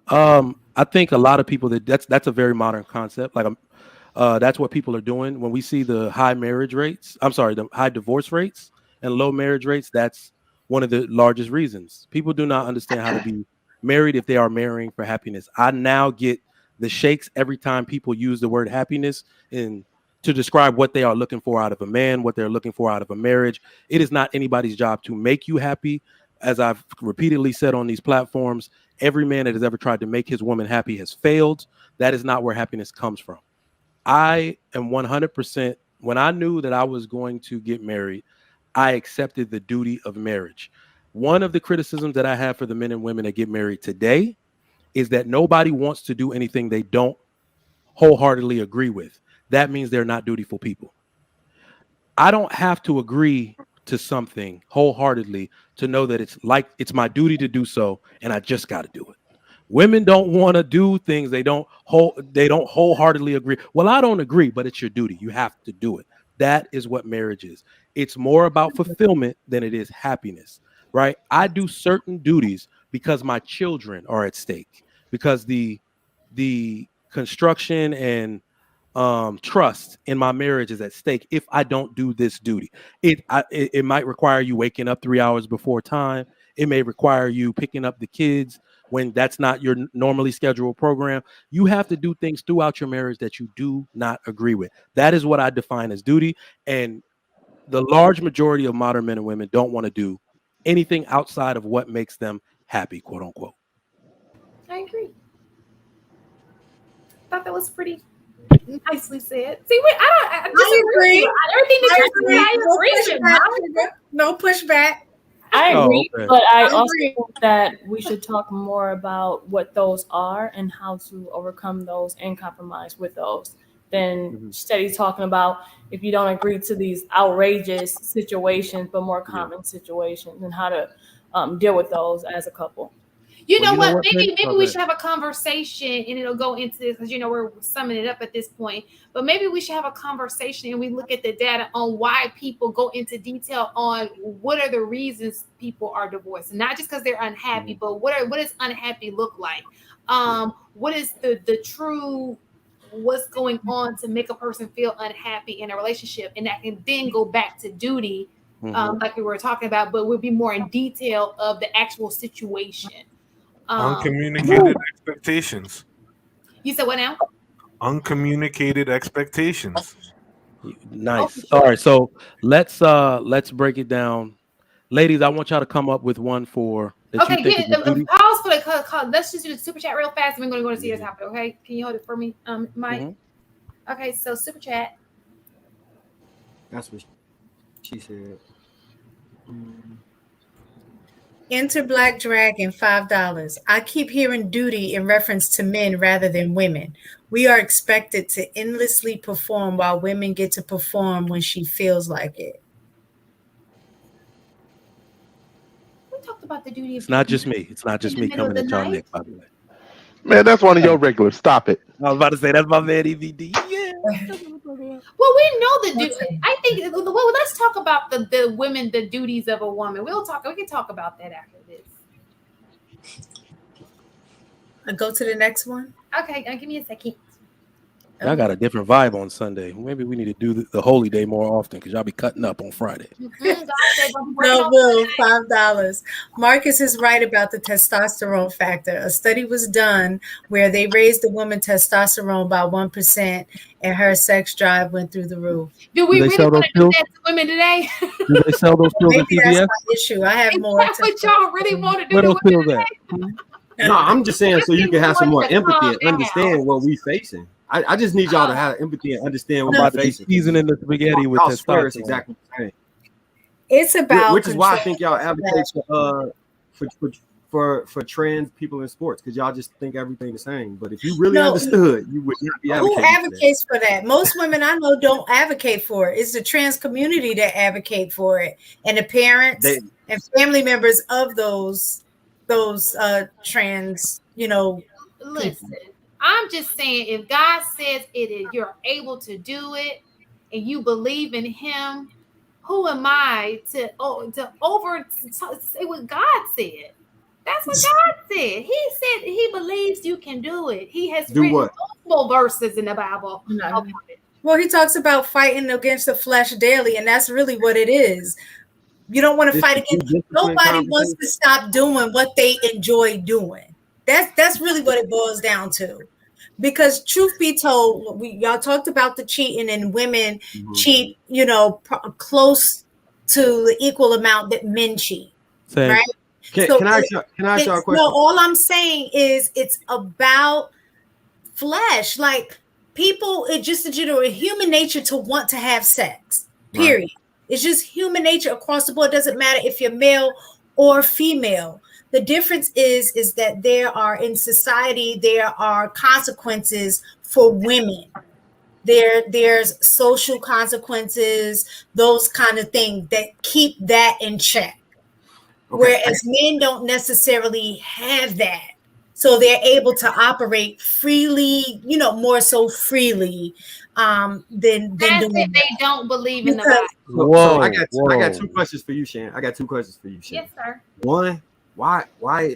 I think a lot of people that's a very modern concept. Like that's what people are doing when we see the high marriage rates. I'm sorry, the high divorce rates and low marriage rates. That's one of the largest reasons. People do not understand how to be married if they are marrying for happiness. I now get the shakes every time people use the word happiness in to describe what they are looking for out of a man, what they're looking for out of a marriage. It is not anybody's job to make you happy. As I've repeatedly said on these platforms, every man that has ever tried to make his woman happy has failed. That is not where happiness comes from. I am 100%. When I knew that I was going to get married, I accepted the duty of marriage. One of the criticisms that I have for the men and women that get married today is that nobody wants to do anything they don't wholeheartedly agree with. That means they're not dutiful people. I don't have to agree to something wholeheartedly to know that it's my duty to do so, and I just got to do it. Women don't want to do things they don't wholeheartedly agree. Well, I don't agree, but it's your duty. You have to do it. That is what marriage is. It's more about fulfillment than it is happiness, right? I do certain duties because my children are at stake, because the construction and trust in my marriage is at stake if I don't do this duty. It might require you waking up 3 hours before time. It may require you picking up the kids when that's not your normally scheduled program. You have to do things throughout your marriage that you do not agree with. That is what I define as duty. And the large majority of modern men and women don't want to do anything outside of what makes them happy, quote unquote. I agree. Thought that was pretty nicely said. See, I disagree with you. agree. Everything that I you're saying, agree. I No agree with. pushback. Sugar. No pushback. I Oh, agree, okay. but I I also agree. think that we should talk more about what those are and how to overcome those and compromise with those than Mhm. steady talking about if you don't agree to these outrageous situations, but more Yeah. common situations and how to deal with those as a couple. You Well, know you know what? what, Penny? Maybe Oh, we good. should have a conversation, and it'll go into this because we're summing it up at this point. But maybe we should have a conversation and we look at the data on why people go into detail on what are the reasons people are divorced, not just because they're unhappy, Mhm. but what does unhappy look like? Yeah. What is the true what's going on to make a person feel unhappy in a relationship, and that can then go back to duty, Hmm. like we were talking about, but we'll be more in detail of the actual situation. Um, Uncommunicated expectations. you said what now? Uncommunicated expectations. Oh, for Nice. All sure. right. So let's break it down. Ladies, I want y'all to come up with one for that you Okay, think is get a duty. pause for the call. Let's just do the super chat real fast, and we're going to go to see your Hmm. topic. Okay, can you hold it for me, Mike? Hmm. Okay, so super chat. That's what she said. Mm. Enter Black Dragon, $5. I keep hearing duty in reference to men rather than women. We are expected to endlessly perform while women get to perform when she feels like it. We talked about the duty of It's not getting just married me. It's not in just the me middle of coming the at y'all, night. Nick. By the way, Man, that's one of Uh, your regulars. Stop it. I was about to say that's my man EVD. Yeah. That's what I'm talking about. Well, we know the duty. Okay. I think. Well, let's talk about the women, the duties of a woman. We'll talk. We can talk about that after this. I go to the next one. Okay, give me a second. Y'all Okay. got a different vibe on Sunday. Maybe we need to do the holy day more often because y'all be cutting up on Friday. God said, "Don't be working No, on Will, $5. Marcus is right about the testosterone factor. A study was done where they raised the woman testosterone by 1%, and her sex drive went through the roof. Do Do we they really sell want those to do pills? that to women today? Do they sell those pills Maybe at that's CVS? my issue. I have Is more that what y'all really testosterone. want to do Where to those women pills at? today? No, I'm just saying I so you think can we have some want more you to empathy calm and down. understand what we facing. I just need y'all to have empathy and understand what I'm we No, about to be facing because seasoning the spaghetti with y'all swear it's testosterone. exactly the same. it's about Which is why I control. think y'all advocate for trans people in sports because y'all just think everything the same. But if you really No, understood, you would not be who advocating for that. advocates for that? Most women I know don't advocate for it. It's the trans community that advocate for it, and the They parents and family members of those trans, people. Listen, I'm just saying, if God says it is, you're able to do it, and you believe in Him, who am I to say what God said? That's what God said. He said he believes you can do it. He has Do written what? multiple verses in the Bible. No. about it. Well, he talks about fighting against the flesh daily, and that's really what it is. You don't want to fight against. Nobody wants to stop doing what they enjoy doing. That's really what it boils down to. Because truth be told, y'all talked about the cheating, and women cheat, close to the equal amount that men cheat, Same. right? Can I ask y'all a question? No, all I'm saying is it's about flesh. Like people, it's just a general human nature to want to have sex. Period. Right. It's just human nature across the board. It doesn't matter if you're male or female. The difference is that there are consequences for women. There's social consequences, those kind of things that keep that in check. Okay. Whereas men don't necessarily have that. So they're able to operate freely, more so freely than doing that. They don't believe in the Bible. So I got two questions for you, Shan. Yes, sir. One, why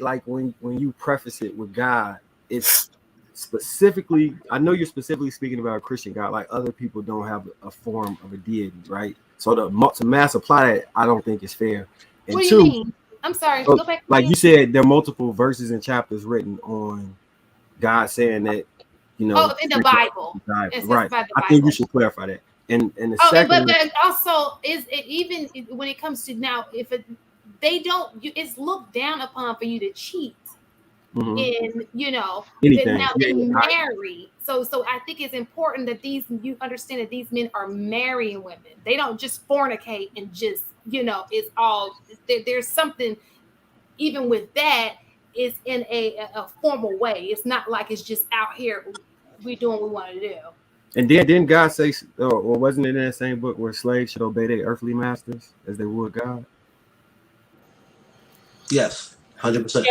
like when you preface it with God, it's specifically, I know you're specifically speaking about a Christian God, like other people don't have a form of a deity, right? So to mass apply that, I don't think is fair. And what do you mean? I'm sorry. Go back. Like you said, there are multiple verses and chapters written on God saying that, in the Bible. Right. I think you should clarify that. And the second, but also is it even when it comes to now, if it's looked down upon for you to cheat in, anything. Now they marry. So I think it's important that you understand that these men are marrying women. They don't just fornicate and just, it's all, there's something, even with that, is in a formal way. It's not like it's just out here, we doing what we want to do. And didn't God say, or wasn't it in that same book where slaves should obey their earthly masters as they would God? Yes, 100%. So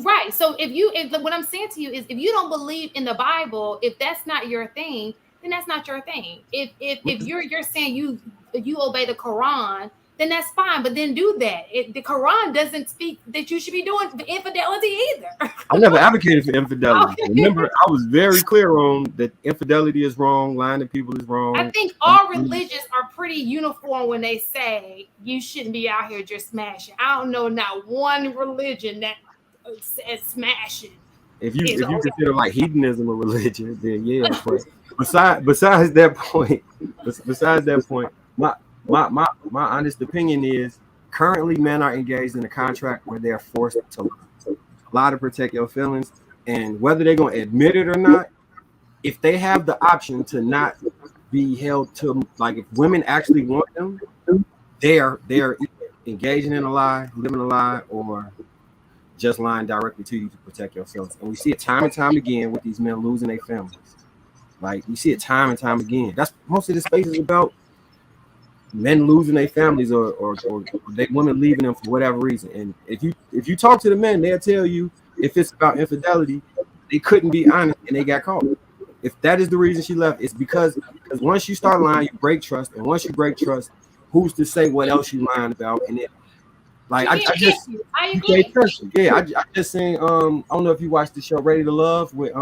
right. So if what I'm saying to you is, if you don't believe in the Bible, if that's not your thing, then that's not your thing. If you're saying you obey the Quran, then that's fine. But then do that. The Quran doesn't speak that you should be doing infidelity either. I never advocated for infidelity. Okay. Remember, I was very clear on that infidelity is wrong, lying to people is wrong. I think all religions are pretty uniform when they say you shouldn't be out here just smashing. I don't know not one religion that says smashing. If you consider like hedonism a religion, then yeah. But besides that point, my honest opinion is currently men are engaged in a contract where they're forced to lie to protect your feelings, and whether they're going to admit it or not, if they have the option to not be held to, like if women actually want them, they're engaging in a lie, living a lie, or just lying directly to you to protect yourselves. And we see it time and time again with these men losing their families. Like we see it time and time again. That's most of the space is about men losing their families or they women leaving them for whatever reason. And if you talk to the men, they'll tell you if it's about infidelity, they couldn't be honest and they got caught. If that is the reason she left, it's because once you start lying, you break trust, and once you break trust, who's to say what else you lying about? And it, like I just seen I don't know if you watched the show Ready to Love with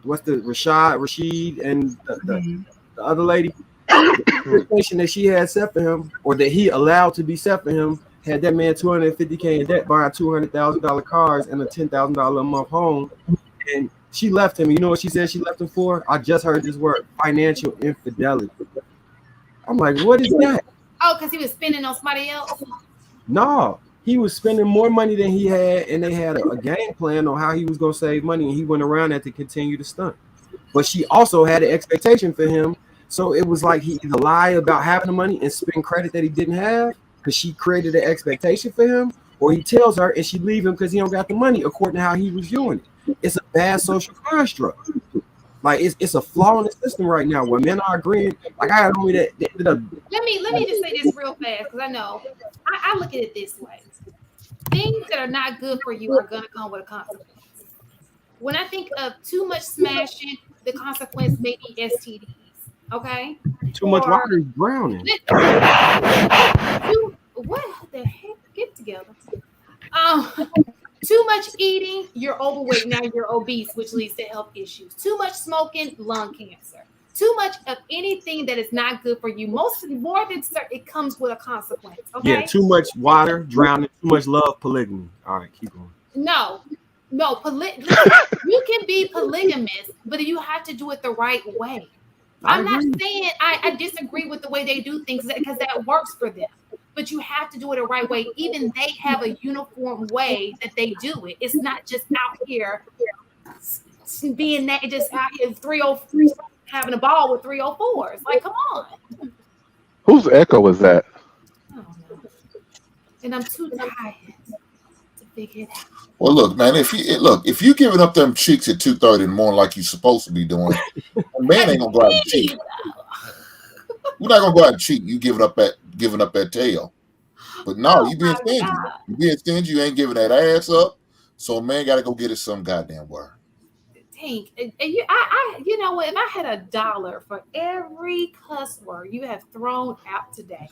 what's the Rashid and the other lady. The situation that she had set for him, or that he allowed to be set for him, had that man $250K in debt, buying $200,000 cars and a $10,000 a month home, and she left him. You know what she said she left him for? I just heard this word: financial infidelity. I'm like, what is that? Oh, because he was spending on somebody else. No, he was spending more money than he had, and they had a game plan on how he was going to save money, and he went around that to continue to stunt. But she also had an expectation for him. So it was like he either lie about having the money and spend credit that he didn't have because she created an expectation for him, or he tells her and she leave him because he don't got the money according to how he was viewing it. It's a bad social construct. Like it's a flaw in the system right now where men are agreeing. Like I had only that. Let me just say this real fast because I know I look at it this way: things that are not good for you are gonna come with a consequence. When I think of too much smashing, the consequence may be STDs. Okay. Too much water is drowning. What the heck? Get together. Too much eating, you're overweight. Now you're obese, which leads to health issues. Too much smoking, lung cancer. Too much of anything that is not good for you. More than it comes with a consequence. Okay. Yeah, too much water, drowning, too much love, polygamy. All right, keep going. No, listen, you can be polygamous, but you have to do it the right way. I'm not saying I disagree with the way they do things because that works for them. But you have to do it the right way. Even they have a uniform way that they do it. It's not just out here being that just out here 303 having a ball with 304s. Like, come on. Whose echo was that? I don't know. And I'm too tired to figure it out. Well, look, man. If you giving up them cheeks at 2:30 in the morning like you're supposed to be doing, a man ain't gonna go out and cheat. You're not gonna go out and cheat. You giving up that tail. But no, you being stingy. You being stingy. You ain't giving that ass up. So a man got to go get it some goddamn word. Tank, you know what? If I had $1 for every cuss word you have thrown out today,